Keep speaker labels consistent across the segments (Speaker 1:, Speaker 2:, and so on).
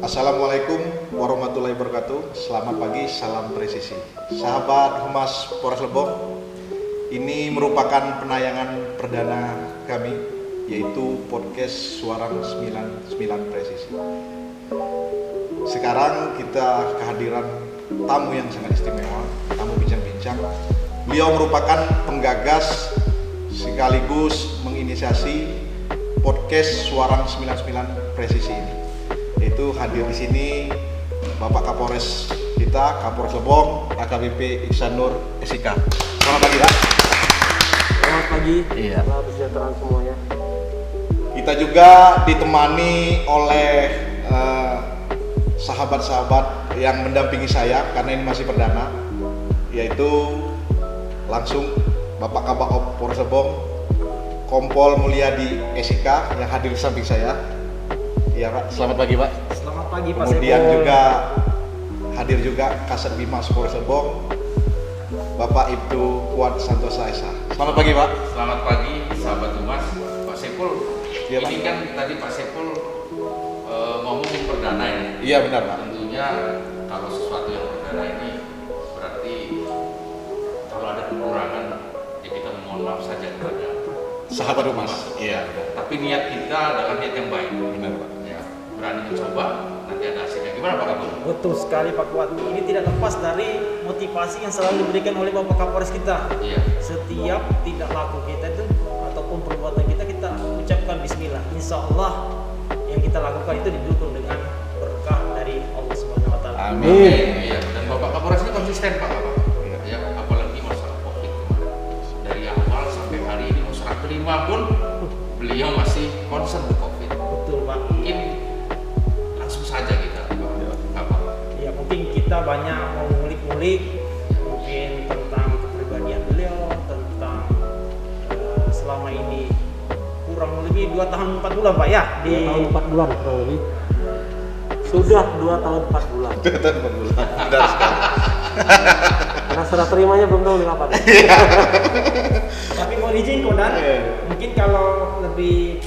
Speaker 1: Assalamualaikum warahmatullahi wabarakatuh. Selamat pagi, salam presisi. Sahabat Humas Polres Lebong, ini merupakan penayangan perdana kami, yaitu podcast Suarang 99 Presisi. Sekarang kita kehadiran tamu yang sangat istimewa, tamu bincang-bincang. Beliau merupakan penggagas sekaligus menginisiasi podcast Suarang 99 Presisi ini. Yaitu hadir di sini Bapak Kapolres kita, Kapolres Lebong, AKBP Iksan Nur SIK. Selamat pagi, Pak.
Speaker 2: Selamat pagi.
Speaker 1: Iya.
Speaker 2: Selamat kesejahteraan semuanya.
Speaker 1: Kita juga ditemani oleh sahabat-sahabat yang mendampingi saya karena ini masih perdana, yaitu langsung Bapak Kabak Polres Lebong, Kompol Mulyadi SIK yang hadir di samping saya. Iya, Pak. Selamat pagi, Pak.
Speaker 2: Selamat pagi, Pak.
Speaker 1: Kemudian juga hadir juga Kasat Bimas Polres Lebong, Bapak Ibtu Kuat Santosa Esa. Selamat pagi, Pak.
Speaker 3: Selamat pagi, sahabat Humas. Pak Sepul,
Speaker 1: Iya, Pak.
Speaker 3: ini kan tadi Pak Sepul ngomongin perdana ini.
Speaker 1: Iya, benar, Pak.
Speaker 3: Tentunya kalau sesuatu yang perdana ini berarti kalau ada kekurangan ya kita mohon maaf saja kepada
Speaker 1: Sahabat Humas. Iya,
Speaker 3: Tapi niat kita adalah niat yang baik.
Speaker 1: benar, Pak.
Speaker 3: Ya, berani mencoba, nanti ada hasilnya. Gimana Pak Kapol?
Speaker 2: Betul sekali Pak Kuat. Ini tidak lepas dari motivasi yang selalu diberikan oleh Bapak Kapolres kita.
Speaker 3: Iya.
Speaker 2: Setiap tidak laku kita itu ataupun perbuatan kita ucapkan Bismillah. Insya Allah yang kita lakukan itu didukung dengan berkah dari Allah Subhanahu Wa Taala.
Speaker 1: Amin.
Speaker 3: Iya. Dan Bapak Kapolres ini konsisten Pak Kapol.
Speaker 1: Iya.
Speaker 3: Ya, apalagi masalah COVID kemarin. Dari awal sampai hari ini mau serah terima pun beliau masih concern di COVID.
Speaker 2: Betul Pak.
Speaker 3: Mungkin langsung saja kita apa?
Speaker 2: Ya mungkin kita banyak mau ngulik-ngulik mungkin tentang kepribadian beliau, tentang selama ini kurang lebih 2 tahun 4 bulan Pak ya di
Speaker 4: 2 tahun 4 bulan kurang lebih. Sudah 2 tahun 4 bulan.
Speaker 1: Benar sekali.
Speaker 4: Karena serah terimanya belum tahu di kapan.
Speaker 2: Tapi mau izin Kodan,
Speaker 1: Iya.
Speaker 2: mungkin kalau lebih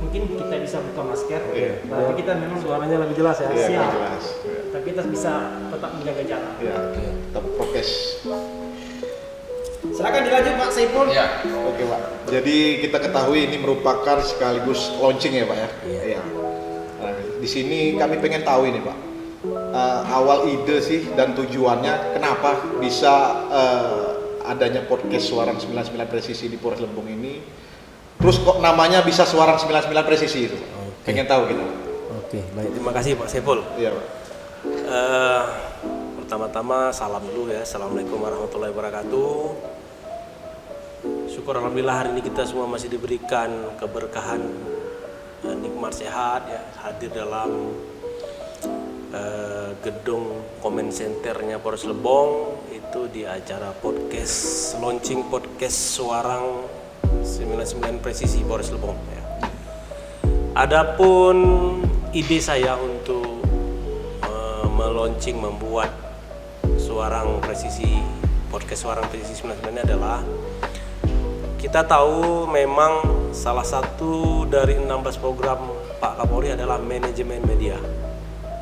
Speaker 2: mungkin kita bisa buka masker,
Speaker 1: Iya.
Speaker 2: tapi kita memang
Speaker 4: Suaranya lebih jelas ya.
Speaker 1: Iya,
Speaker 2: Siap.
Speaker 1: jelas. Iya.
Speaker 2: tapi kita bisa tetap menjaga jarak.
Speaker 1: Iya, tetap prokes.
Speaker 2: Silakan dilanjut Pak Saiful.
Speaker 3: Ya.
Speaker 1: Oke, Pak. Jadi kita ketahui ini merupakan sekaligus launching ya, Pak ya. Iya. Nah, di sini kami pengen tahu ini, Pak. Awal ide sih dan tujuannya kenapa bisa adanya podcast Suarang 99 Presisi di Polres Lebong ini. Terus kok namanya bisa Suarang 99 Presisi itu?
Speaker 4: Oke.
Speaker 1: Pengen tahu gitu.
Speaker 4: Oke, baik, terima kasih Pak Saiful.
Speaker 1: Iya, Pak.
Speaker 4: Pertama-tama salam dulu ya. Assalamualaikum warahmatullahi wabarakatuh. Syukur alhamdulillah hari ini kita semua masih diberikan keberkahan, nikmat sehat ya, hadir dalam gedung comment centernya Polres Lebong itu di acara podcast launching podcast Suarang 99 Presisi Polres Lebong ya. Adapun ide saya untuk membuat Suarang Presisi podcast Suarang Presisi 99 ini adalah kita tahu memang salah satu dari 16 program Pak Kapolri adalah manajemen media.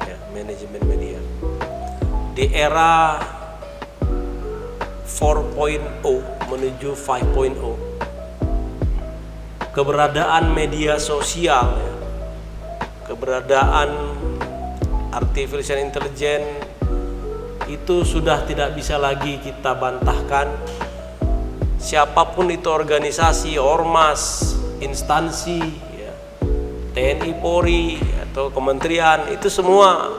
Speaker 4: Ya, manajemen media. Di era 4.0 menuju 5.0, keberadaan media sosial, ya, keberadaan artificial intelligence itu sudah tidak bisa lagi kita bantahkan. Siapapun itu organisasi, ormas, instansi, ya, TNI, Polri, atau kementerian, itu semua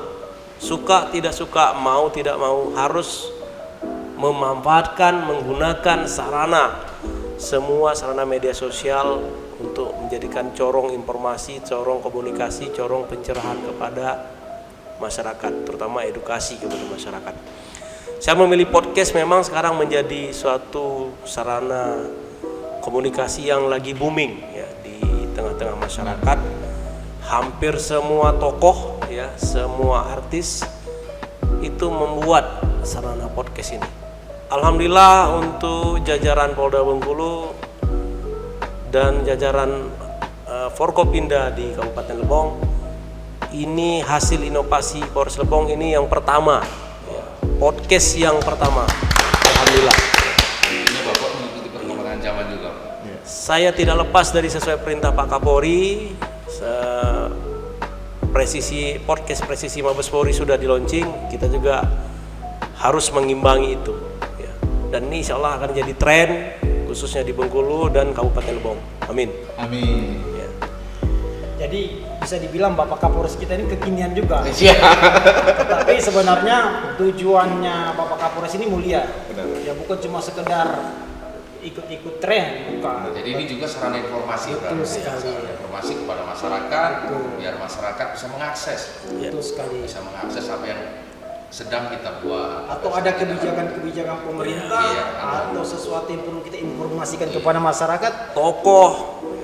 Speaker 4: suka tidak suka, mau tidak mau harus memanfaatkan, menggunakan semua sarana media sosial untuk menjadikan corong informasi, corong komunikasi, corong pencerahan kepada masyarakat, terutama edukasi kepada masyarakat. Saya memilih podcast memang sekarang menjadi suatu sarana komunikasi yang lagi booming ya di tengah-tengah masyarakat. Hampir semua tokoh ya, semua artis itu membuat sarana podcast ini. Alhamdulillah untuk jajaran Polda Bengkulu dan jajaran Forkopimda di Kabupaten Lebong ini hasil inovasi Polres Lebong ini yang pertama, ya, podcast yang pertama. Alhamdulillah.
Speaker 3: Ini Bapak mengikuti perkembangan zaman juga.
Speaker 4: Saya tidak lepas dari sesuai perintah Pak Kapolri. Podcast presisi Mabes Polri sudah di launching, kita juga harus mengimbangi itu. Ya. Dan ini insya Allah akan jadi tren, khususnya di Bengkulu dan Kabupaten Lebong. Amin.
Speaker 1: Amin.
Speaker 4: Ya.
Speaker 2: Jadi bisa dibilang Bapak Kapolres kita ini kekinian juga.
Speaker 1: Iya.
Speaker 2: Tapi sebenarnya tujuannya Bapak Kapolres ini mulia.
Speaker 1: Benar.
Speaker 2: Ya bukan cuma sekedar ikut-ikut tren, bukan.
Speaker 3: Jadi ini juga sarana informasi,
Speaker 2: Betul
Speaker 3: berarti.
Speaker 2: sekali.
Speaker 3: Sarana informasi kepada masyarakat,
Speaker 2: Betul.
Speaker 3: biar masyarakat bisa mengakses,
Speaker 2: Betul sekali.
Speaker 3: bisa mengakses apa yang sedang kita buat.
Speaker 2: Atau ada kebijakan-kebijakan pemerintah
Speaker 3: Iya,
Speaker 2: atau sesuatu yang perlu kita informasikan kepada masyarakat.
Speaker 4: Tokoh,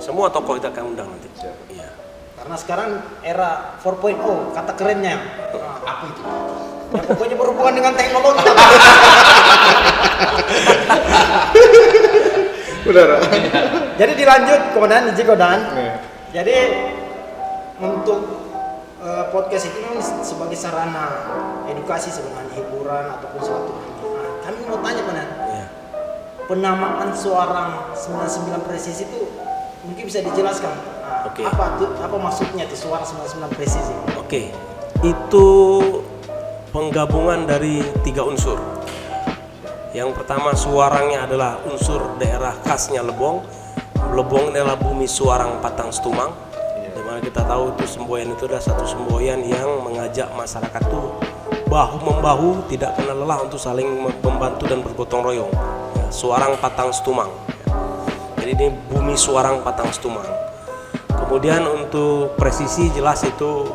Speaker 4: semua tokoh kita akan undang nanti. Ya.
Speaker 2: Karena sekarang era 4.0, kata kerennya.
Speaker 3: Apa itu?
Speaker 2: Ya pokoknya berhubungan dengan teknologi.
Speaker 1: Benar.
Speaker 2: Jadi dilanjut Komandan, izin Komandan.
Speaker 1: Iya.
Speaker 2: Jadi untuk podcast itu memang sebagai sarana edukasi sebenarnya, hiburan ataupun suatu. Nah, kami mau tanya Komandan,
Speaker 4: Ya.
Speaker 2: penamaan seorang 99 presisi itu mungkin bisa dijelaskan. Nah,
Speaker 4: Oke.
Speaker 2: apa maksudnya itu suara 99 presisi?
Speaker 4: Oke, itu penggabungan dari 3 unsur. Yang pertama, suarangnya adalah unsur daerah khasnya Lebong. Lebong adalah bumi Suarang Patang Setumang. Dimana kita tahu itu semboyan itu adalah satu semboyan yang mengajak masyarakat itu bahu membahu, tidak kenal lelah untuk saling membantu dan bergotong royong. Ya, Suarang Patang Setumang. Ya. Jadi ini bumi Suarang Patang Setumang. Kemudian untuk presisi jelas itu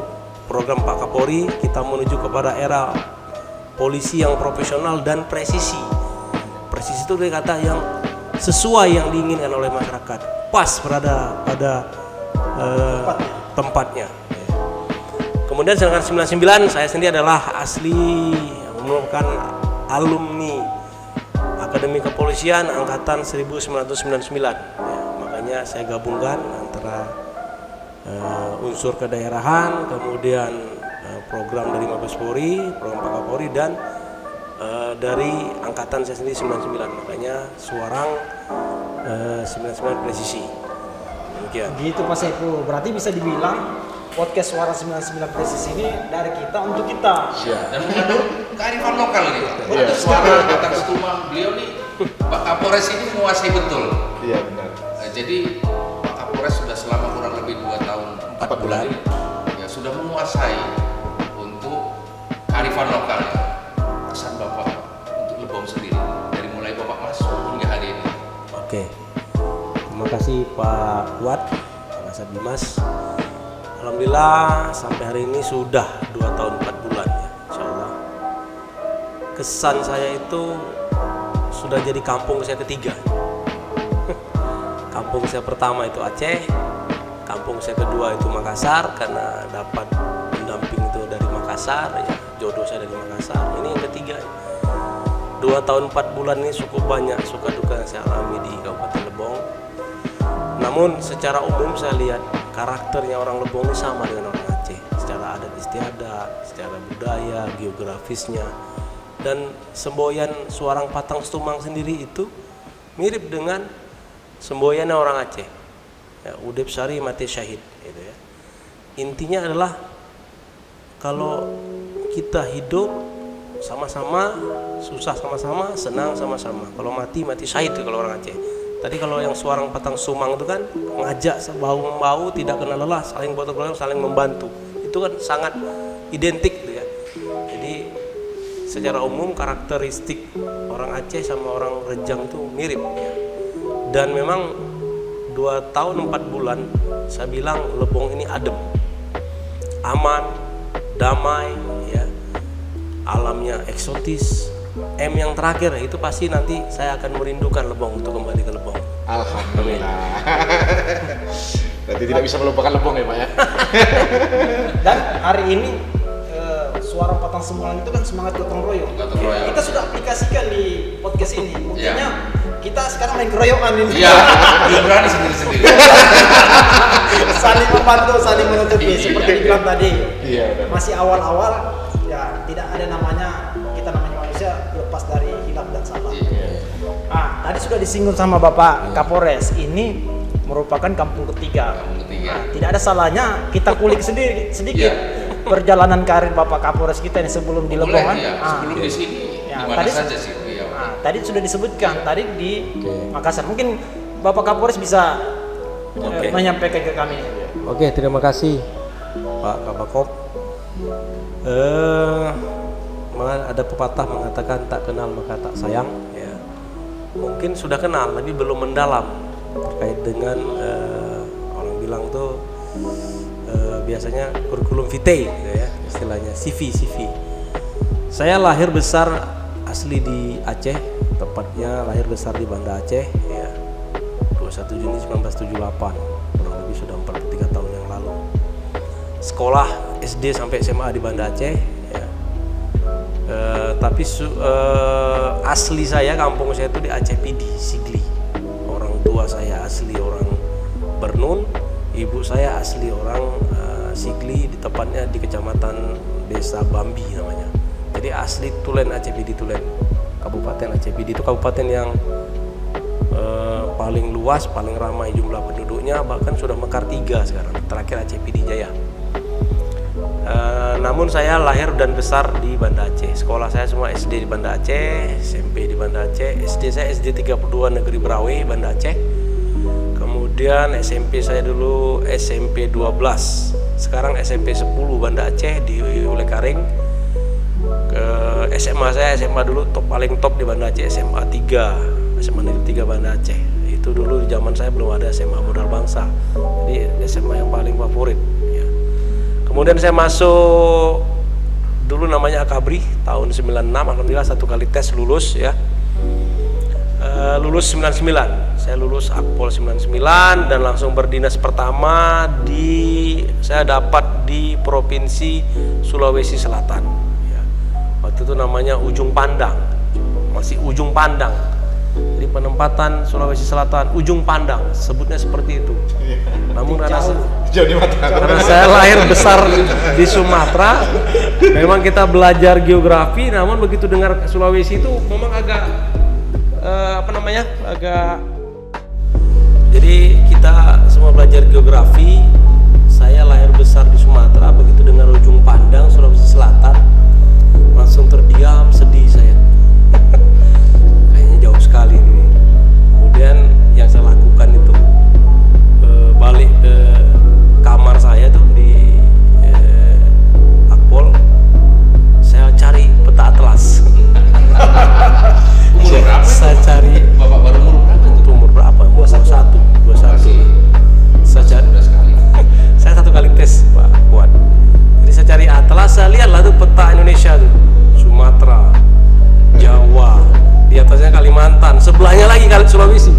Speaker 4: program Pak Kapolri, kita menuju kepada era polisi yang profesional dan presisi. Presisi itu dia kata yang sesuai yang diinginkan oleh masyarakat, pas berada pada tempatnya. Kemudian sedangkan 99 saya sendiri adalah asli merupakan alumni Akademi Kepolisian angkatan 1999. Ya, makanya saya gabungkan antara unsur kedaerahan, kemudian program dari Mabes Polri, program Pak Kapolri, dan dari angkatan saya sendiri 99. Makanya Suarang 99 presisi. Demikian.
Speaker 2: Gitu Pak Saiful. Berarti bisa dibilang podcast Suara 99 presisi ini dari kita untuk kita.
Speaker 3: Dan mengandung kearifan lokal ini.
Speaker 1: Iya.
Speaker 3: Suara Patang Setumang, beliau nih Pak Kapolres ini menguasai betul.
Speaker 1: Iya benar.
Speaker 3: Jadi Pak Kapolres sudah selama kurang lebih 2 tahun 4 bulan ini, ya sudah menguasai untuk kearifan lokal. Kesan Bapak untuk Lebong sendiri dari mulai Bapak masuk hingga hari ini.
Speaker 4: Oke. Terima kasih Pak Kuat, Pak Kasat Bimas. Alhamdulillah sampai hari ini sudah 2 tahun 4 bulan ya, insya Allah. Kesan saya itu sudah jadi kampung saya ketiga. Kampung saya pertama itu Aceh, kampung saya kedua itu Makassar karena dapat pendamping itu dari Makassar, ya jodoh saya dari Makassar. Ini yang ketiga. 2 tahun 4 bulan ini cukup banyak suka duka yang saya alami di Kabupaten Lebong. Namun secara umum saya lihat karakternya orang Lebong ini sama dengan orang Aceh, secara adat istiadat, secara budaya, geografisnya, dan semboyan Suarang Patang Setumang sendiri itu mirip dengan semboyan orang Aceh. Ya, Udep Sari mati syahid, gitu ya. Intinya adalah kalau kita hidup sama-sama, susah sama-sama, senang sama-sama. Kalau mati syahid kalau orang Aceh. Tadi kalau yang Suarang Patang Setumang itu kan ngajak bahu membahu, tidak kenal lelah, saling gotong royong, saling membantu. Itu kan sangat identik gitu ya. Jadi secara umum karakteristik orang Aceh sama orang Rejang itu mirip ya. Dan memang 2 tahun 4 bulan saya bilang Lebong ini adem, aman, damai ya, alamnya eksotis. Yang terakhir itu pasti nanti saya akan merindukan Lebong untuk kembali ke Lebong.
Speaker 1: Alhamdulillah. Berarti tidak bisa melupakan Lebong ya Pak ya.
Speaker 2: Dan hari ini suara patang semuanya itu kan semangat gotong royong.
Speaker 3: Gotong royong.
Speaker 2: Kita sudah aplikasikan di podcast ini. Buktinya
Speaker 3: Iya.
Speaker 2: kita sekarang main keroyokan ini.
Speaker 3: Iya, belum berani sendiri-sendiri.
Speaker 2: Saling membantu, saling menutupi
Speaker 3: Iya,
Speaker 2: seperti
Speaker 3: iya.
Speaker 2: dibilang tadi.
Speaker 1: Iya, benar.
Speaker 2: Masih awal-awal ya tidak ada namanya kita namanya manusia lepas dari hilaf dan salah.
Speaker 3: Iya.
Speaker 2: Tadi sudah disinggung sama Bapak Kapolres, ini merupakan kampung ketiga.
Speaker 3: Kampung ketiga.
Speaker 2: Tidak ada salahnya kita kulik sedikit
Speaker 3: Iya.
Speaker 2: perjalanan karir Bapak Kapolres kita ini sebelum di
Speaker 3: Boleh,
Speaker 2: Lebongan.
Speaker 3: ya. Sebelum di sini,
Speaker 2: Ya,
Speaker 3: di mana
Speaker 2: tadi-
Speaker 3: saja sih? Iya.
Speaker 2: Tadi sudah disebutkan tadi di Makassar. Mungkin Bapak Kapolres bisa menyampaikan ke kami.
Speaker 4: Oke, terima kasih Pak Kabakop. Ada pepatah mengatakan tak kenal maka tak sayang. Ya. Mungkin sudah kenal, tapi belum mendalam terkait dengan orang bilang tuh biasanya kurikulum vitae, gitu ya, istilahnya CV. Saya lahir besar asli di Aceh, tepatnya lahir besar di Banda Aceh, ya. 21 Juni 1978, kurang lebih sudah 43 tahun yang lalu. Sekolah SD sampai SMA di Banda Aceh, ya. Tapi asli saya, kampung saya itu di Aceh Pidi, Sigli. Orang tua saya asli orang Bernun, ibu saya asli orang Sigli, di tepatnya di kecamatan Desa Bambi namanya. Jadi asli Tulen, Aceh Pidi Tulen. Kabupaten Aceh Pidi itu kabupaten yang paling luas, paling ramai jumlah penduduknya, bahkan sudah mekar 3 sekarang, terakhir Aceh Pidi Jaya. Namun saya lahir dan besar di Banda Aceh. Sekolah saya semua SD di Banda Aceh, SMP di Banda Aceh. SD saya SD 32 Negeri Brawe, Banda Aceh. Kemudian SMP saya dulu SMP 12, sekarang SMP 10 Banda Aceh di Ulekaring. Ke SMA saya SMA dulu paling top di Banda Aceh, SMA 3, SMA Negeri 3 Banda Aceh. Itu dulu di zaman saya belum ada SMA Modal Bangsa, jadi SMA yang paling favorit, ya. Kemudian saya masuk dulu namanya Akabri tahun 96, alhamdulillah 1 kali tes lulus, ya. Lulus 99, saya lulus Akpol 99 dan langsung berdinas pertama saya dapat di Provinsi Sulawesi Selatan, ya. Waktu itu namanya Ujung Pandang, masih Ujung Pandang. Jadi penempatan Sulawesi Selatan Ujung Pandang, sebutnya seperti itu. Namun karena
Speaker 1: Jauh di mata.
Speaker 4: karena saya lahir besar di Sumatera, memang kita belajar geografi, namun begitu dengar Sulawesi itu memang agak jadi kita semua belajar geografi. Saya lahir besar di Sumatera, begitu dengar Ujung Pandang Sulawesi Selatan langsung terdiam, sedih saya. Kayaknya jauh sekali ini. Kemudian yang saya lakukan itu balik ke kamar saya tuh di Akpol, saya cari peta atlas.
Speaker 3: Umur berapa?
Speaker 4: Saya cari
Speaker 3: Bapak baru umur berapa itu?
Speaker 4: umur berapa? 21.
Speaker 3: Masih
Speaker 4: Saya cari,
Speaker 3: muda sekali.
Speaker 4: saya 1 kali tes Pak Kuat. Jadi saya cari atlas, saya lihatlah tuh peta Indonesia tuh, Sumatera, Jawa, di atasnya Kalimantan, sebelahnya lagi Sulawesi.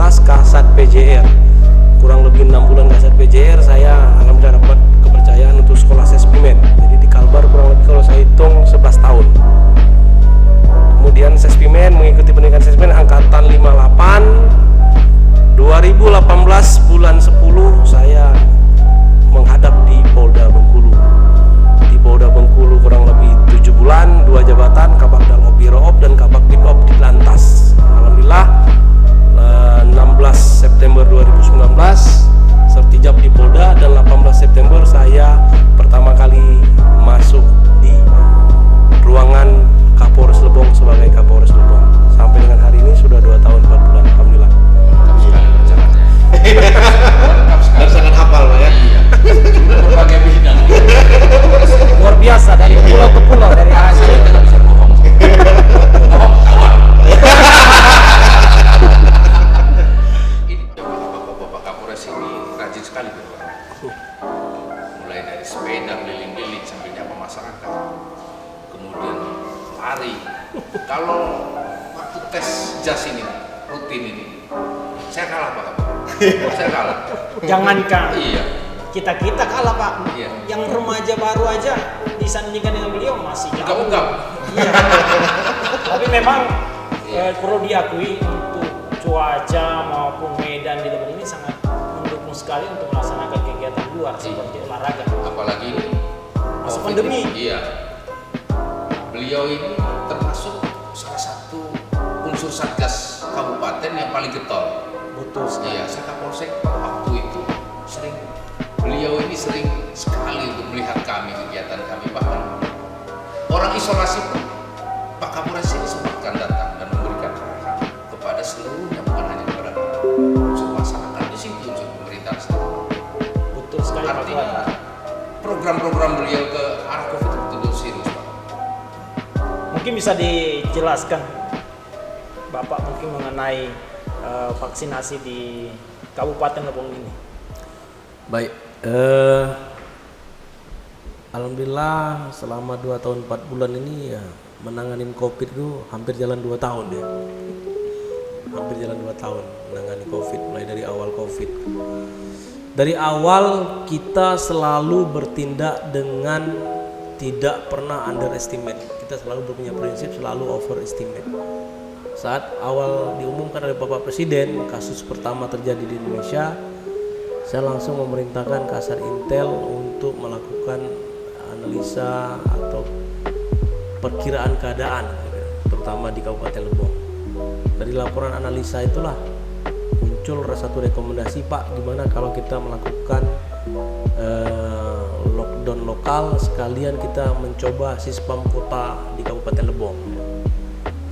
Speaker 4: atas Kasat PJR. Kurang lebih 6 bulan Kasat PJR, saya alhamdulillah dapat kepercayaan untuk sekolah Sespimen. Jadi di Kalbar kurang lebih kalau saya hitung 11 tahun. Kemudian Sespimen, mengikuti pendidikan Sespimen angkatan 58. 2018 bulan 10 saya menghadap di Polda Bengkulu. Di Polda Bengkulu kurang lebih 7 bulan, 2 jabatan, Kabak Dal Obiroop dan Kabak Dinop di Lantas. Alhamdulillah 16 September 2019 sertijab di Polda, dan 18 September saya pertama kali masuk di ruangan Kapolres Lebong sebagai Kapolres Lebong. Sampai dengan hari ini sudah 2 tahun 4 bulan, alhamdulillah.
Speaker 3: Mantap sekali perjalanannya. Mantap sekali.
Speaker 1: Dan sangat hafal Pak ya.
Speaker 3: Iya. Berbagai bidang.
Speaker 2: Luar biasa dari pulau ke pulau, dari A
Speaker 3: Saya
Speaker 2: sampai
Speaker 3: tidak bisa bohong. Bohong, kawan. Ini Bapak Kapolres ini rajin sekali bergerak. Mulai dari sepeda keliling-keliling sambil nyapa masyarakat, kemudian lari. Kalau waktu tes jas ini rutin ini, saya kalah Pak Kapolres. Saya kalah.
Speaker 2: jangankan
Speaker 3: Iya.
Speaker 2: kita kalah Pak.
Speaker 3: Iya.
Speaker 2: Yang remaja baru aja disandingkan dengan beliau masih jauh.
Speaker 3: Ugap-ugap.
Speaker 2: Iya. Tapi memang
Speaker 3: Iya.
Speaker 2: perlu diakui untuk cuaca maupun medan di Lebong ini sangat mendukung sekali untuk melaksanakan kegiatan luar seperti olahraga.
Speaker 3: Apalagi ini
Speaker 2: Masa
Speaker 3: COVID
Speaker 2: pandemi.
Speaker 3: ini. Iya. Beliau ini termasuk salah satu unsur satgas kabupaten yang paling getol.
Speaker 2: Betul sekali.
Speaker 3: Iya, saya Kapolsek waktu itu beliau ini sering sekali untuk melihat kami, kegiatan kami, bahkan orang isolasi pun Pak Kapolres ini sempatkan datang dan memberikan arahan kepada seluruhnya, bukan hanya kepada unsur masyarakat di situ, unsur pemerintah setempat.
Speaker 2: Betul sekali Pak.
Speaker 3: Artinya program-program beliau ke arah COVID itu betul serius Pak.
Speaker 2: Mungkin bisa dijelaskan Bapak mungkin mengenai vaksinasi di Kabupaten Lebong ini.
Speaker 4: Baik, alhamdulillah selama 2 tahun 4 bulan ini ya menanganin COVID itu hampir jalan 2 tahun ya. Hampir jalan 2 tahun menangani COVID, mulai dari awal COVID. Dari awal kita selalu bertindak dengan tidak pernah underestimate. Kita selalu punya prinsip selalu overestimate. Saat awal diumumkan oleh Bapak Presiden kasus pertama terjadi di Indonesia, saya langsung memerintahkan Kasar Intel untuk melakukan analisa atau perkiraan keadaan, terutama di Kabupaten Lebong. Dari laporan analisa itulah muncul satu rekomendasi, Pak, gimana kalau kita melakukan lockdown lokal sekalian kita mencoba sispam kota di Kabupaten Lebong.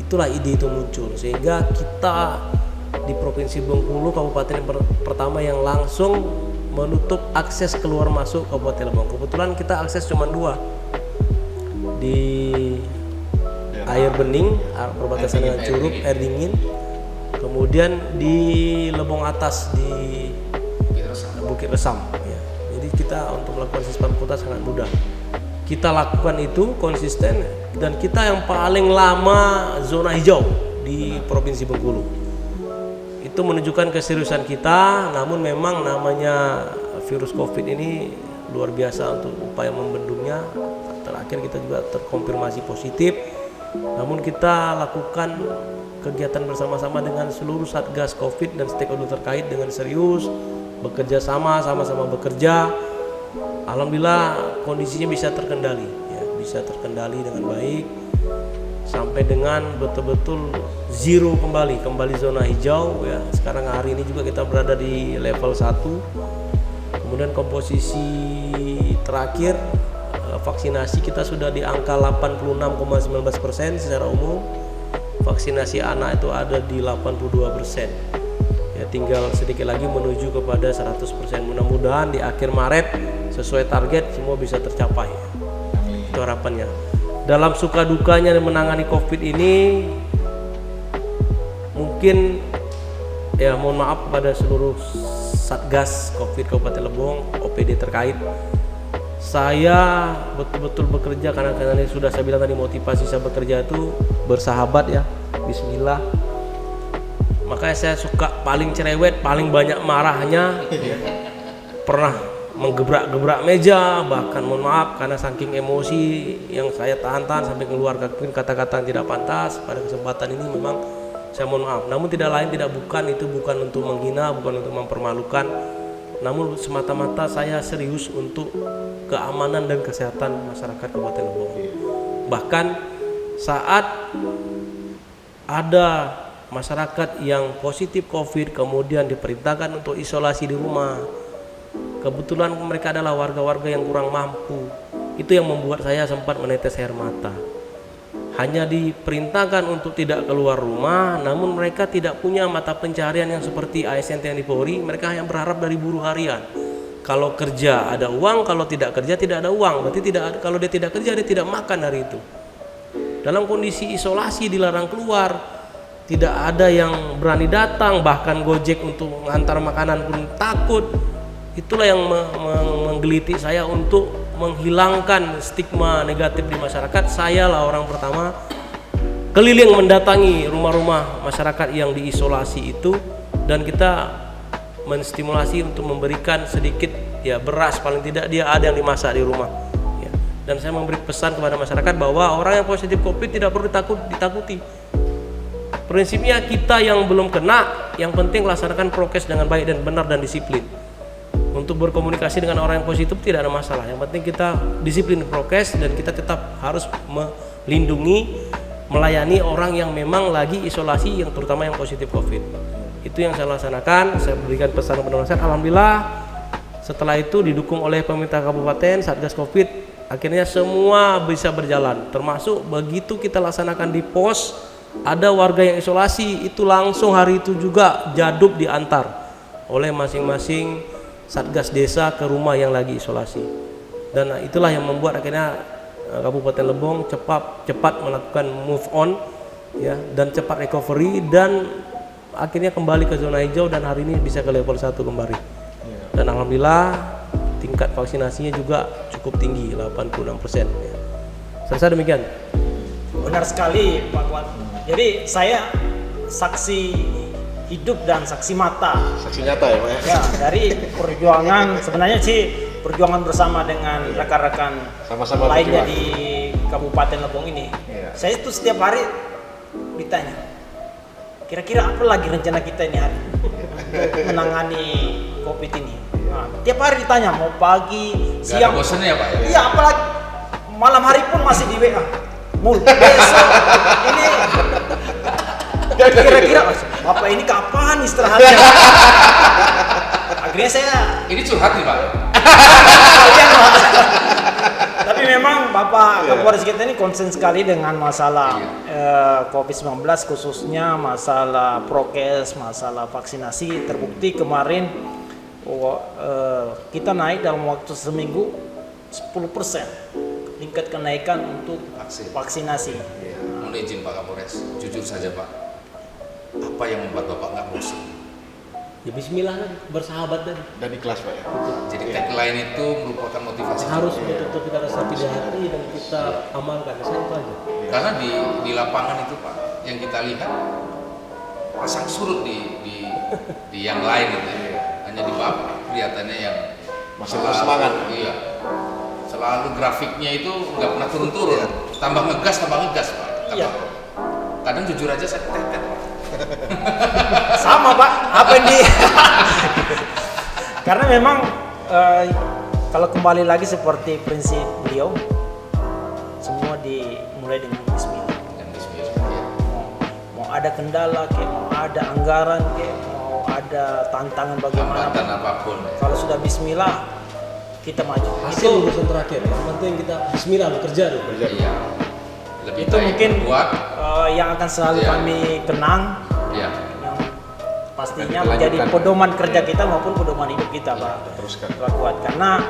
Speaker 4: Itulah ide itu muncul, sehingga kita di Provinsi Bengkulu kabupaten yang pertama yang langsung menutup akses keluar masuk Kabupaten Lebong. Kebetulan kita akses cuma 2 di air bening, perbatasan dengan Curug, air dingin. Kemudian di Lebong atas di Bukit Resam. Ya. Jadi kita untuk melakukan sispam kota sangat mudah. Kita lakukan itu konsisten, dan kita yang paling lama zona hijau di Provinsi Bengkulu. Itu menunjukkan keseriusan kita. Namun memang namanya virus COVID ini luar biasa untuk upaya membendungnya. Terakhir kita juga terkonfirmasi positif. Namun kita lakukan kegiatan bersama-sama dengan seluruh satgas COVID dan stakeholder terkait dengan serius, bekerja sama-sama bekerja. Alhamdulillah kondisinya bisa terkendali, ya, bisa terkendali dengan baik sampai dengan betul-betul zero kembali zona hijau ya. Sekarang hari ini juga kita berada di level 1. Kemudian komposisi terakhir vaksinasi kita sudah di angka 86,19% secara umum. Vaksinasi anak itu ada di 82%. Ya, tinggal sedikit lagi menuju kepada 100%. Mudah-mudahan di akhir Maret sesuai target semua bisa tercapai. Itu harapannya. Dalam suka dukanya menangani COVID ini, mungkin ya mohon maaf kepada seluruh Satgas COVID Kabupaten Lebong, OPD terkait. Saya betul-betul bekerja karena ini sudah saya bilang tadi, motivasi saya bekerja itu bersahabat ya. Bismillah. Makanya saya suka paling cerewet, paling banyak marahnya. Pernah menggebrak-gebrak meja, bahkan mohon maaf karena saking emosi yang saya tahan-tahan sampai mengeluarkan kata-kata yang tidak pantas. Pada kesempatan ini memang saya mohon maaf. Namun tidak lain tidak bukan, itu bukan untuk menghina, bukan untuk mempermalukan. Namun semata-mata saya serius untuk keamanan dan kesehatan masyarakat Kabupaten Lebong. Bahkan saat ada masyarakat yang positif COVID kemudian diperintahkan untuk isolasi di rumah, kebetulan mereka adalah warga-warga yang kurang mampu. Itu yang membuat saya sempat menetes air mata. Hanya diperintahkan untuk tidak keluar rumah, namun mereka tidak punya mata pencaharian yang seperti ASN TNI Polri. Mereka hanya berharap dari buruh harian. Kalau kerja ada uang, kalau tidak kerja tidak ada uang. Berarti kalau dia tidak kerja dia tidak makan hari itu. Dalam kondisi isolasi dilarang keluar, tidak ada yang berani datang, bahkan Gojek untuk mengantar makanan pun takut. Itulah yang menggelitik saya untuk menghilangkan stigma negatif di masyarakat. Saya lah orang pertama keliling mendatangi rumah-rumah masyarakat yang diisolasi itu, dan kita menstimulasi untuk memberikan sedikit ya beras, paling tidak dia ada yang dimasak di rumah ya. Dan saya memberi pesan kepada masyarakat bahwa orang yang positif COVID tidak perlu ditakuti. Prinsipnya kita yang belum kena, yang penting laksanakan prokes dengan baik dan benar dan disiplin. Untuk berkomunikasi dengan orang yang positif tidak ada masalah. Yang penting kita disiplin prokes dan kita tetap harus melindungi, melayani orang yang memang lagi isolasi, yang terutama yang positif COVID. Itu yang saya laksanakan. Saya berikan pesan kepada masyarakat. Alhamdulillah setelah itu didukung oleh pemerintah kabupaten, Satgas COVID, akhirnya semua bisa berjalan. Termasuk begitu kita laksanakan di pos, ada warga yang isolasi, itu langsung hari itu juga jadub diantar oleh masing-masing Satgas desa ke rumah yang lagi isolasi. Dan itulah yang membuat akhirnya Kabupaten Lebong cepat melakukan move on ya, dan cepat recovery, dan akhirnya kembali ke zona hijau, dan hari ini bisa ke level 1 kembali. Dan alhamdulillah tingkat vaksinasinya juga cukup tinggi, 86% ya. Selesai demikian.
Speaker 2: Benar sekali Pak Kuat. Jadi saya saksi hidup dan saksi mata.
Speaker 1: Saksi nyata ya Pak ya?
Speaker 2: Ya, dari perjuangan, sebenarnya sih perjuangan bersama dengan rekan-rekan
Speaker 1: Sama-sama
Speaker 2: lainnya
Speaker 1: berjuang
Speaker 2: di Kabupaten Lebong ini.
Speaker 1: Iya.
Speaker 2: Saya itu setiap hari ditanya, kira-kira apa lagi rencana kita ini hari untuk menangani COVID ini. Nah, tiap hari ditanya, mau pagi,
Speaker 3: Gak ada
Speaker 2: siang.
Speaker 3: bosannya ya Pak ya?
Speaker 2: Iya, apalagi malam hari pun masih di WA. Mul, besok ini kira-kira Bapak ini kapan istirahatnya? Akhirnya saya
Speaker 3: Ini curhat nih Pak.
Speaker 2: kalian Pak. Tapi memang Bapak Kapolres kita ini konsen sekali dengan masalah COVID-19, khususnya masalah prokes, masalah vaksinasi. Terbukti kemarin kita naik dalam waktu seminggu 10% tingkat kenaikan untuk vaksinasi.
Speaker 3: Mohon izin Pak Kapolres, jujur saja Pak, apa yang membuat Bapak nggak bosan?
Speaker 4: Ya bismillah kan, bersahabat
Speaker 1: Dan ikhlas Pak ya?
Speaker 3: Jadi tagline itu merupakan motivasi
Speaker 4: harus betul-betul kita resapi di hati dan kita amalkan. Saya itu aja.
Speaker 3: karena di lapangan itu Pak, yang kita lihat pasang surut di yang lain gitu ya. Hanya di Bapak kelihatannya yang
Speaker 1: Masih bersemangat.
Speaker 3: Iya, selalu grafiknya itu nggak pernah turun-turun, tambah ngegas Pak.
Speaker 2: Iya.
Speaker 3: Kadang jujur aja saya keteter Pak.
Speaker 2: Sama Pak, apa yang di karena memang kalau kembali lagi seperti prinsip beliau, semua dimulai dengan bismillah.
Speaker 3: Dan bismillah.
Speaker 2: Mau ada kendala kayak, mau ada anggaran kayak, mau ada tantangan bagaimana,
Speaker 3: Hambatan apapun.
Speaker 2: kalau sudah bismillah kita maju.
Speaker 4: Hasil urusan terakhir. Yang penting kita bismillah bekerja dulu.
Speaker 3: Iya. Lebih
Speaker 2: Itu
Speaker 3: baik
Speaker 2: mungkin
Speaker 3: buat
Speaker 2: yang akan selalu
Speaker 3: Iya.
Speaker 2: kami kenang,
Speaker 3: ya.
Speaker 2: yang pastinya
Speaker 3: Akan
Speaker 2: menjadi
Speaker 3: dilanjutkan.
Speaker 2: pedoman kerja kita maupun pedoman hidup kita Pak.
Speaker 1: Teruskan.
Speaker 2: Pak Kuat, karena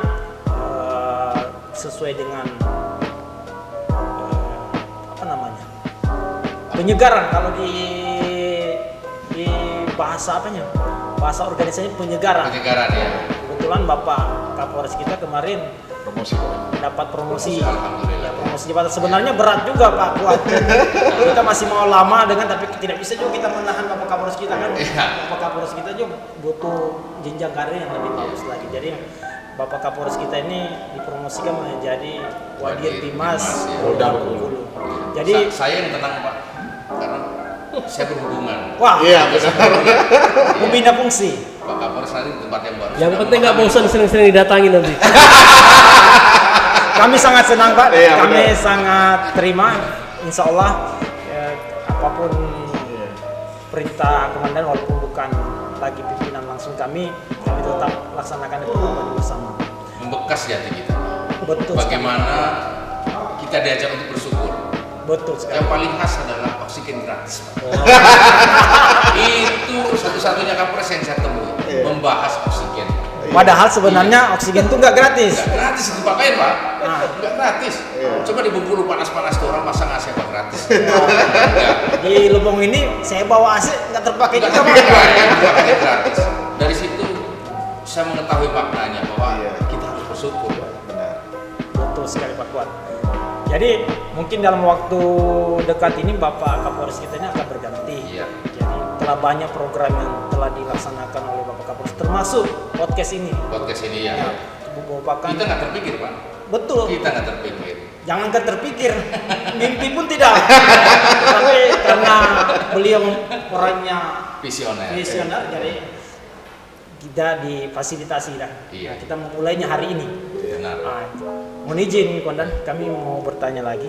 Speaker 2: sesuai dengan apa namanya, penyegaran, kalau di bahasa apanya, bahasa organisasi penyegaran.
Speaker 3: Penyegaran ya.
Speaker 2: Kebetulan Bapak Kapolres kita kemarin
Speaker 1: Promosi.
Speaker 2: dapat promosi.
Speaker 3: Alhamdulillah.
Speaker 2: Ya, promosi jabatan sebenarnya berat juga Pak Kuat. Kita masih mau lama dengan tapi tidak bisa juga kita menahan Bapak Kapolres kita kan.
Speaker 3: Iya.
Speaker 2: Bapak Kapolres kita juga butuh jenjang karir yang lebih bagus lagi. Jadi Bapak Kapolres kita ini dipromosikan menjadi Wadir Bimas
Speaker 3: ya.
Speaker 2: Polda Bengkulu. Jadi
Speaker 3: Saya yang tenang Pak, karena saya berhubungan.
Speaker 2: wah,
Speaker 1: Iya, benar.
Speaker 2: membina fungsi.
Speaker 3: Pak Kapolres nanti di tempat yang baru.
Speaker 4: Yang
Speaker 3: sudah
Speaker 4: penting nggak
Speaker 3: memahami.
Speaker 4: bosan sering-sering didatangi nanti.
Speaker 2: Kami sangat senang Pak,
Speaker 1: Iya,
Speaker 2: kami
Speaker 1: benar.
Speaker 2: sangat terima, insya Allah apapun perintah komandan walaupun bukan lagi pimpinan langsung kami tetap laksanakan itu bersama.
Speaker 3: Membekas di hati kita.
Speaker 2: Betul sekali.
Speaker 3: Bagaimana kita diajak untuk bersyukur.
Speaker 2: Betul sekali.
Speaker 3: Yang paling khas adalah oksigen gratis Pak. Itu satu-satunya Kapolres yang saya temui membahas oksigen.
Speaker 2: Padahal sebenarnya oksigen itu nggak gratis.
Speaker 3: Nggak gratis di tempat lain Pak.
Speaker 2: Nah.
Speaker 3: Nggak gratis. Coba di Bengkulu panas-panas tuh orang pasang AC Pak gratis.
Speaker 2: Di Lebong ini saya bawa AC nggak terpakai juga Pak.
Speaker 3: Nggak gratis. Dari situ saya mengetahui maknanya bahwa
Speaker 1: Iya.
Speaker 3: kita harus bersyukur.
Speaker 1: Benar.
Speaker 2: Betul sekali Pak Kuat. Jadi mungkin dalam waktu dekat ini Bapak Kapolres kita ini akan berganti.
Speaker 3: Iya.
Speaker 2: Jadi telah banyak program yang telah dilaksanakan oleh Bapak Kapolres, termasuk podcast ini.
Speaker 3: Podcast ini ya.
Speaker 2: Merupakan
Speaker 3: Kita nggak terpikir Pak.
Speaker 2: betul.
Speaker 3: Kita nggak terpikir.
Speaker 2: Jangankan terpikir, mimpi pun tidak. Tapi karena beliau orangnya
Speaker 3: Visioner.
Speaker 2: visioner, jadi kita difasilitasi dah.
Speaker 3: Iya.
Speaker 2: Nah, kita memulainya hari ini.
Speaker 3: Benar.
Speaker 2: Nah, mohon izin Komandan, kami mau bertanya lagi.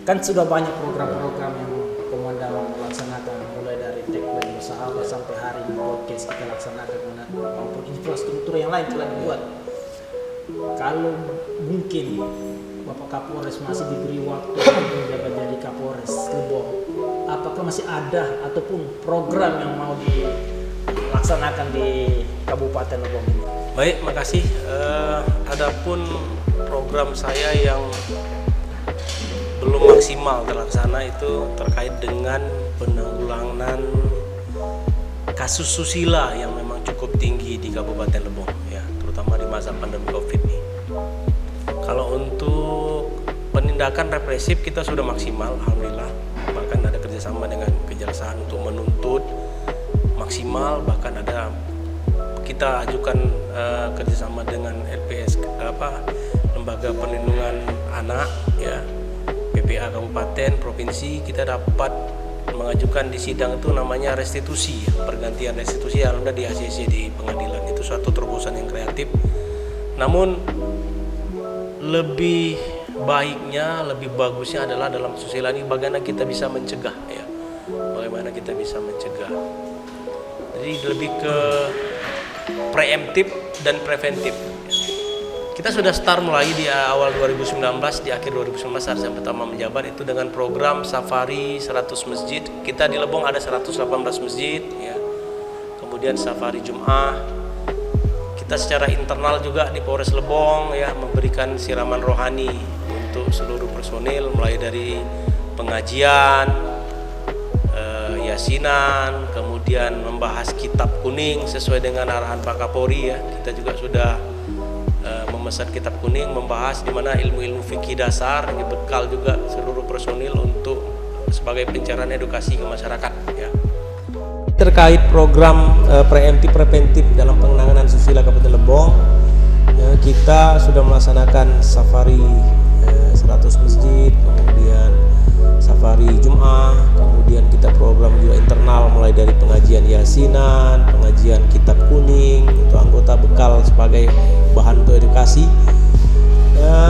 Speaker 2: Kan sudah banyak program-program yang Komandan laksanakan, mulai dari tagline bersahabat sampai hari ini podcast kita laksanakan maupun infrastruktur yang lain telah dibuat. Kalau mungkin Bapak Kapolres masih diberi waktu untuk menjabat jadi Kapolres Lebong, apakah masih ada ataupun program yang mau dilaksanakan di Kabupaten Lebong ini?
Speaker 4: Baik, makasih. Adapun program saya yang belum maksimal terlaksana itu terkait dengan penanggulangan kasus susila yang memang cukup tinggi di Kabupaten Lebong, ya, terutama di masa pandemi Covid ini. Kalau untuk penindakan represif kita sudah maksimal, alhamdulillah. Bahkan ada kerjasama dengan kejaksaan untuk menuntut maksimal, bahkan ada kita ajukan kerjasama dengan LPS Lembaga Perlindungan Anak, ya, PPA Kabupaten, Provinsi. Kita dapat mengajukan di sidang itu namanya restitusi, ya, pergantian restitusi yang ada di ACC di pengadilan. Itu suatu terobosan yang kreatif. Namun lebih baiknya, lebih bagusnya adalah dalam susila ini bagaimana kita bisa mencegah, ya, bagaimana kita bisa mencegah. Jadi lebih ke preemptif dan preventif. Kita sudah start mulai di awal 2019, di akhir 2019 saat saya pertama menjabat itu dengan program Safari 100 Masjid. Kita di Lebong ada 118 masjid, ya. Kemudian Safari Jum'ah. Kita secara internal juga di Polres Lebong, ya, memberikan siraman rohani untuk seluruh personil, mulai dari pengajian, yasinan, kemudian membahas kitab kuning sesuai dengan arahan Pak Kapolri, ya. Kita juga sudah memesan kitab kuning, membahas di mana ilmu-ilmu fikih dasar yang bekal juga seluruh personil untuk sebagai pencerahan edukasi ke masyarakat, ya. Terkait program preemptif preventif dalam penanganan susila Kabupaten Lebong, ya, kita sudah melaksanakan safari 100 masjid, kemudian safari Jum'ah, kemudian kita program juga internal mulai dari pengajian yasinan, pengajian kitab kuning untuk anggota bekal sebagai bahan untuk edukasi.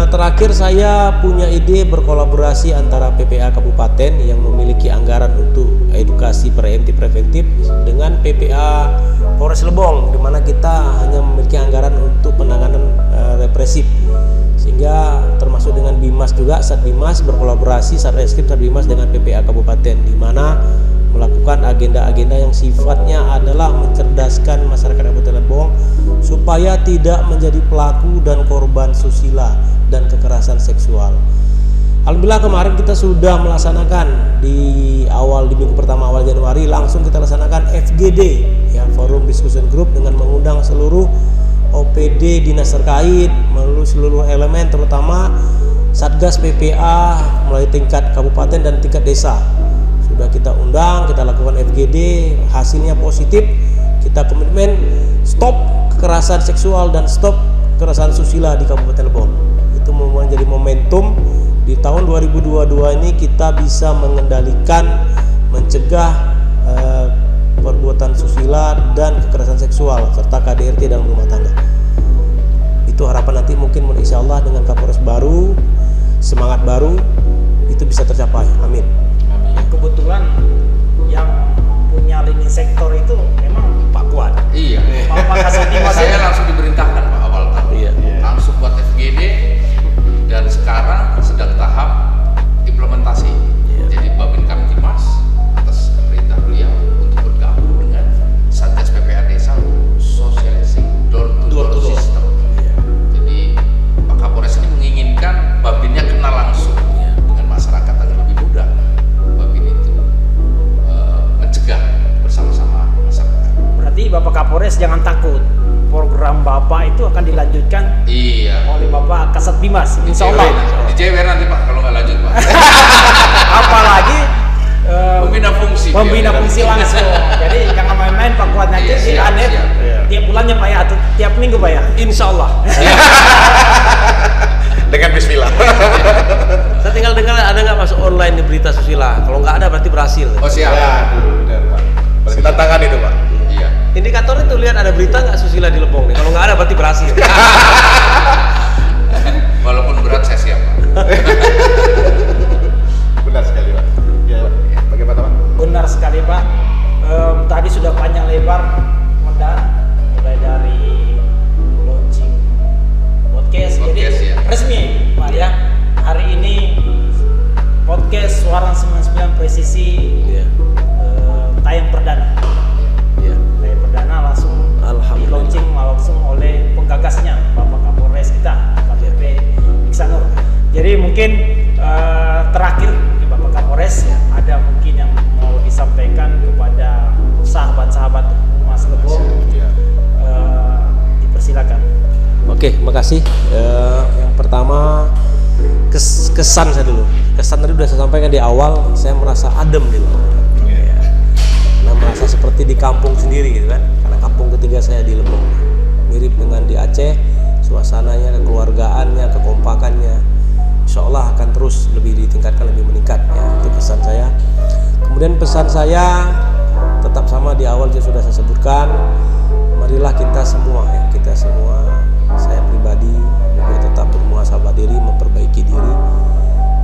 Speaker 4: Terakhir saya punya ide berkolaborasi antara PPA Kabupaten yang memiliki anggaran untuk edukasi preemptif preventif dengan PPA Polres Lebong, di mana kita hanya memiliki anggaran untuk penanganan represif, sehingga termasuk dengan Bimas juga, Satbimas berkolaborasi Satreskrim Satbimas dengan PPA Kabupaten, di mana melakukan agenda-agenda yang sifatnya adalah mencerdaskan masyarakat Kabupaten Lebong supaya tidak menjadi pelaku dan korban susila dan kekerasan seksual. Alhamdulillah kemarin kita sudah melaksanakan di minggu pertama awal Januari, langsung kita laksanakan FGD, ya, Forum Discussion Group, dengan mengundang seluruh OPD dinas terkait, melalui seluruh elemen terutama Satgas PPA mulai tingkat kabupaten dan tingkat desa. Sudah kita undang, kita lakukan FGD, hasilnya positif. Kita komitmen stop kekerasan seksual dan stop kekerasan susila di Kabupaten Lebong. Itu menjadi momentum di tahun 2022 ini kita bisa mengendalikan, mencegah perbuatan susila dan kekerasan seksual serta KDRT dalam rumah tangga. Itu harapan nanti mungkin insya Allah dengan Kapolres baru, semangat baru itu bisa tercapai. Amin.
Speaker 2: Kebetulan yang punya lini sektor itu memang Pak Kuat.
Speaker 3: Iya.
Speaker 2: Pak Kasati
Speaker 3: Saya langsung diperintahkan Pak awal tahun.
Speaker 4: Iya.
Speaker 3: Langsung buat FGD dan sekarang sedang tahap implementasi. Jadi Babin Kamtimas atas perintah beliau untuk bergabung dengan Satgas PPA Desa sosialisasi door to door system. Jadi Pak Kapolres ini menginginkan Babinnya kenal langsung dengan masyarakat agar lebih mudah Babin itu mencegah bersama-sama masyarakat.
Speaker 2: Berarti Bapak Kapolres jangan takut, program Bapak itu akan dilanjutkan
Speaker 3: Iya.
Speaker 2: oleh Bapak Kasat Bimas, insya Allah.
Speaker 3: Di JWR nanti Pak kalau nggak lanjut Pak.
Speaker 2: Apalagi
Speaker 3: Pembina fungsi.
Speaker 2: pembina fungsi langsung. Jadi jangan main-main Pak Kuat, nanti
Speaker 3: Iya,
Speaker 2: di
Speaker 3: siap,
Speaker 2: ANEP
Speaker 3: siap.
Speaker 2: tiap bulannya Pak ya, atau tiap minggu Pak ya.
Speaker 4: Insya Allah.
Speaker 1: Dengan bismillah.
Speaker 4: Saya tinggal dengar ada nggak masuk online di berita susila. Kalau nggak ada berarti berhasil.
Speaker 3: Oh siap.
Speaker 1: Benar Pak. Berarti tantangan itu Pak.
Speaker 3: Iya.
Speaker 4: Indikator itu lihat ada berita nggak susila di Lebong nih. Kalau nggak ada berarti berhasil.
Speaker 3: Walaupun berat saya siap Pak.
Speaker 1: Benar sekali Pak. Ya, bagaimana Pak?
Speaker 2: Benar sekali Pak. Tadi sudah panjang lebar Medan, mulai dari launching podcast. Jadi
Speaker 3: Podcast, ya.
Speaker 2: resmi Pak ya. Hari ini podcast Suara 99 Presisi
Speaker 4: Iya.
Speaker 2: tayang perdana.
Speaker 4: Iya.
Speaker 2: Tayang perdana langsung
Speaker 4: Alhamdulillah.
Speaker 2: launching langsung oleh penggagasnya Bapak Kapolres kita, KPP Iksan Nur. Jadi mungkin terakhir Bapak Kapolres ada mungkin yang mau disampaikan kepada sahabat-sahabat Mas Lebong, dipersilakan.
Speaker 4: Oke, makasih. Yang pertama kesan saya dulu. Kesan tadi udah saya sampaikan di awal. Saya merasa adem gitu. Nah, merasa seperti di kampung sendiri gitu kan. Karena kampung ketiga saya di Lebong. Mirip dengan di Aceh. Suasananya, kekeluargaannya, kekompakannya. Insya Allah akan terus lebih ditingkatkan, lebih meningkat. Ya, itu kesan saya. Kemudian pesan saya tetap sama di awal sudah saya sebutkan. Marilah kita semua ya, kita semua, saya pribadi juga tetap bermuhasabah diri, memperbaiki diri.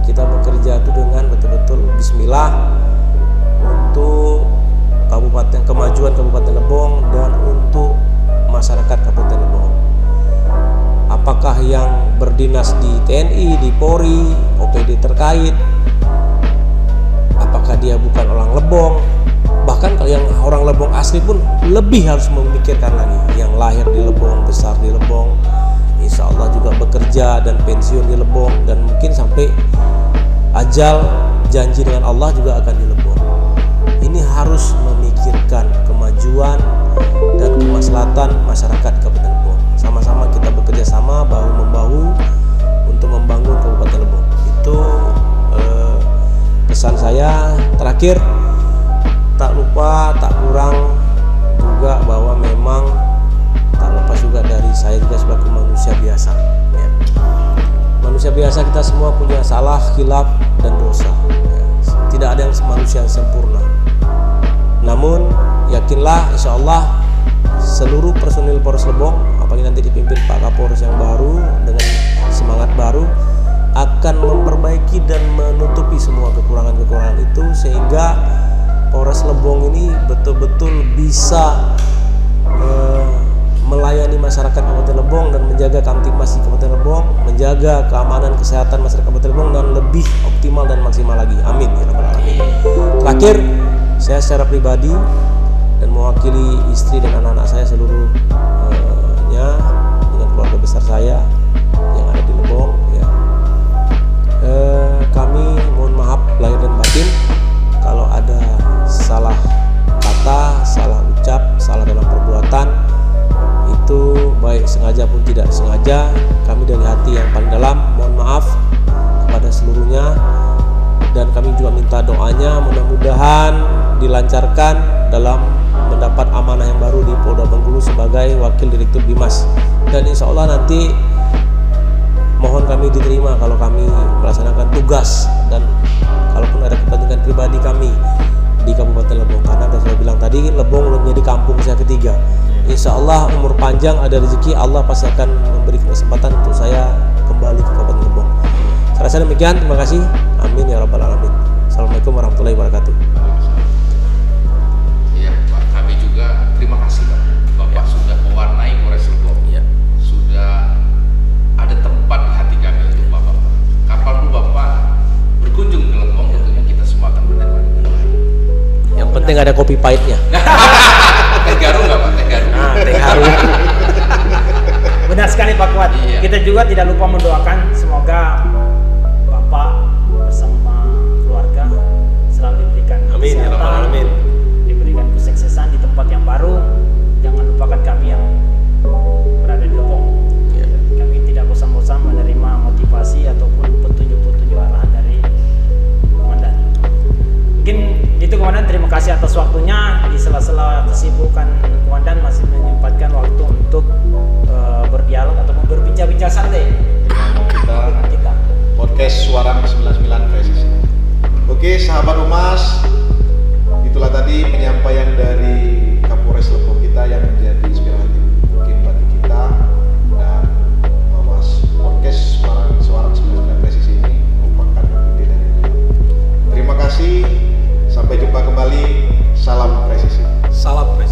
Speaker 4: Kita bekerja itu dengan betul-betul bismillah untuk kemajuan Kabupaten Lebong dan untuk masyarakat Kabupaten Lebong. Apakah yang berdinas di TNI, di Polri, OPD terkait, apakah dia bukan orang Lebong, bahkan kalau yang orang Lebong asli pun lebih harus memikirkan lagi. Yang lahir di Lebong, besar di Lebong, insya Allah juga bekerja dan pensiun di Lebong, dan mungkin sampai ajal janji dengan Allah juga akan di Lebong. Ini harus memikirkan kemajuan dan kemaslahatan masyarakat Kabupaten Lebong. Sama-sama kita bekerja sama, bahu-membahu untuk membangun Kabupaten Lebong. Itu pesan saya. Terakhir, tak lupa, tak kurang juga bahwa memang tak lepas juga dari saya juga sebagai manusia biasa ya. Manusia biasa, kita semua punya salah, khilaf, dan dosa ya. Tidak ada yang manusia yang sempurna. Namun yakinlah insya Allah seluruh personil Polres Lebong, apalagi nanti dipimpin Pak Kapolres yang baru dengan semangat baru, akan memperbaiki dan menutupi semua kekurangan-kekurangan itu sehingga Polres Lebong ini betul-betul bisa melayani masyarakat Kabupaten Lebong dan menjaga Kamtibmas di Kabupaten Lebong, menjaga keamanan kesehatan masyarakat Kabupaten Lebong dan lebih optimal dan maksimal lagi. Amin ya rabbal alamin. Terakhir, saya secara pribadi dan mewakili istri dan anak-anak saya seluruhnya dengan keluarga besar saya yang ada di Lebong ya. Kami mohon maaf lahir dan batin kalau ada salah kata, salah ucap, salah dalam perbuatan, itu baik sengaja mudah-mudahan dilancarkan dalam mendapat amanah yang baru di Polda Bengkulu sebagai Wakil Direktur Bimas, dan insya Allah nanti mohon kami diterima kalau kami melaksanakan tugas dan kalaupun ada kepentingan pribadi kami di Kabupaten Lebong, karena saya bilang tadi Lebong menjadi kampung saya ketiga. Insya Allah umur panjang, ada rezeki, Allah pasti akan memberi kesempatan untuk saya kembali ke Kabupaten Lebong. Saya rasa demikian, terima kasih. Amin ya rabbal alamin. Assalamualaikum warahmatullahi wabarakatuh.
Speaker 3: Ya, Pak, kami juga terima kasih Pak. Bapak sudah mewarnai Polres Lebong.
Speaker 4: Ya.
Speaker 3: Sudah ada tempat di hati kami untuk Bapak. Kapanpun Bapak berkunjung ke Lebong, tentunya kita semua akan menerima dengan baik.
Speaker 4: Yang penting ada kopi pahitnya.
Speaker 3: Teh garu nggak Pak? Teh garu.
Speaker 4: Nah, teh harum.
Speaker 2: Benar sekali Pak Kuat.
Speaker 3: Iya.
Speaker 2: Kita juga tidak lupa mendoakan semoga Bapak bersama keluarga selalu diberikan
Speaker 4: Amin ya rabbal alamin.
Speaker 2: diberikan kesuksesan di tempat yang baru. Jangan lupakan kami yang berada di Lebong.
Speaker 4: Ya.
Speaker 2: Kami tidak bosan-bosan menerima motivasi ataupun petunjuk-petunjuk arahan dari Komandan. Mungkin itu Komandan, terima kasih atas waktunya. Di sela-sela kesibukan Komandan masih menyempatkan waktu untuk berdialog ataupun berbincang-bincang santai dengan kita.
Speaker 1: Podcast Suara 99 Presisi. Oke, sahabat Umas, itulah tadi penyampaian dari Kapolres Lebong kita yang menjadi inspirasi mungkin bagi kita, dan bahwa podcast Suara 99 Presisi ini merupakan ide dari beliau. Terima kasih, sampai jumpa kembali. Salam presisi.
Speaker 4: Salam.